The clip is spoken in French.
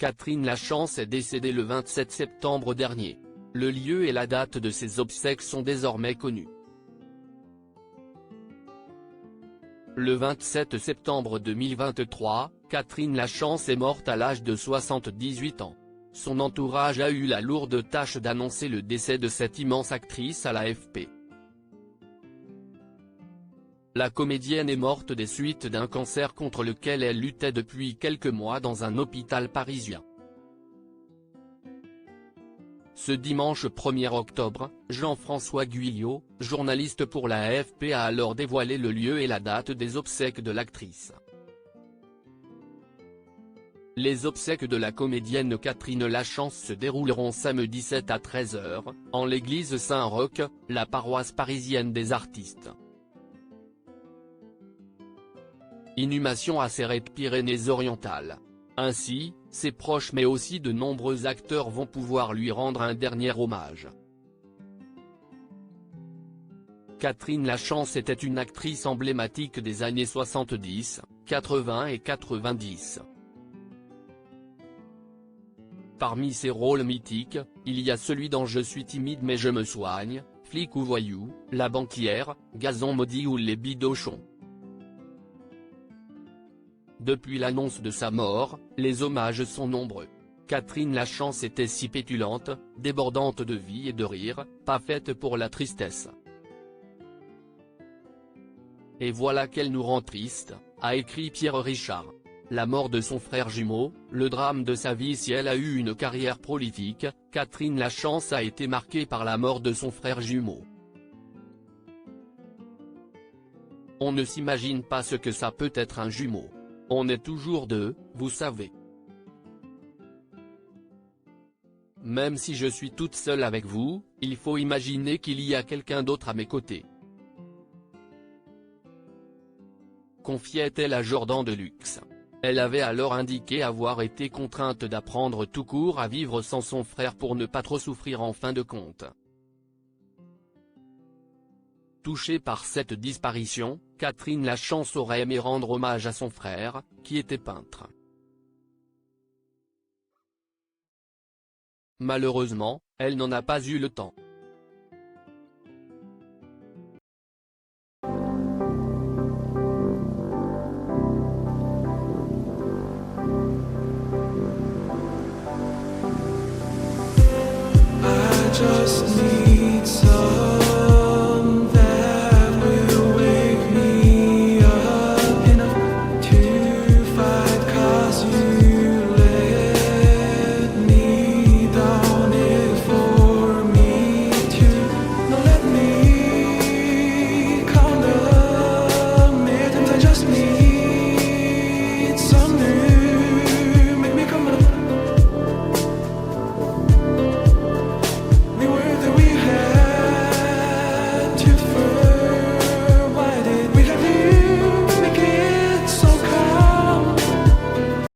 Catherine Lachance est décédée le 27 septembre dernier. Le lieu et la date de ses obsèques sont désormais connus. Le 27 septembre 2023, Catherine Lachance est morte à l'âge de 78 ans. Son entourage a eu la lourde tâche d'annoncer le décès de cette immense actrice à l'AFP. La comédienne est morte des suites d'un cancer contre lequel elle luttait depuis quelques mois dans un hôpital parisien. Ce dimanche 1er octobre, Jean-François Guyot, journaliste pour la AFP, a alors dévoilé le lieu et la date des obsèques de l'actrice. Les obsèques de la comédienne Catherine Lachance se dérouleront samedi 7 à 13 h, en l'église Saint-Roch, la paroisse parisienne des artistes. Inhumation à Cérède-Pyrénées-Orientales. Ainsi, ses proches mais aussi de nombreux acteurs vont pouvoir lui rendre un dernier hommage. Catherine Lachance était une actrice emblématique des années 70, 80 et 90. Parmi ses rôles mythiques, il y a celui dans Je suis timide mais je me soigne, Flic ou voyou, La banquière, Gazon maudit ou Les Bidochons. Depuis l'annonce de sa mort, les hommages sont nombreux. Catherine Lachance était si pétulante, débordante de vie et de rire, pas faite pour la tristesse. Et voilà qu'elle nous rend triste, a écrit Pierre Richard. La mort de son frère jumeau, le drame de sa vie. Si elle a eu une carrière prolifique, Catherine Lachance a été marquée par la mort de son frère jumeau. On ne s'imagine pas ce que ça peut être un jumeau. On est toujours deux, vous savez. Même si je suis toute seule avec vous, il faut imaginer qu'il y a quelqu'un d'autre à mes côtés. Confiait-elle à Jordan Deluxe. Elle avait alors indiqué avoir été contrainte d'apprendre tout court à vivre sans son frère pour ne pas trop souffrir en fin de compte. Touchée par cette disparition, Catherine Lachance aurait aimé rendre hommage à son frère, qui était peintre. Malheureusement, elle n'en a pas eu le temps. Just need some that will wake me up enough to fight, 'cause you let me down it for me to. Now let me count the minutes I just need.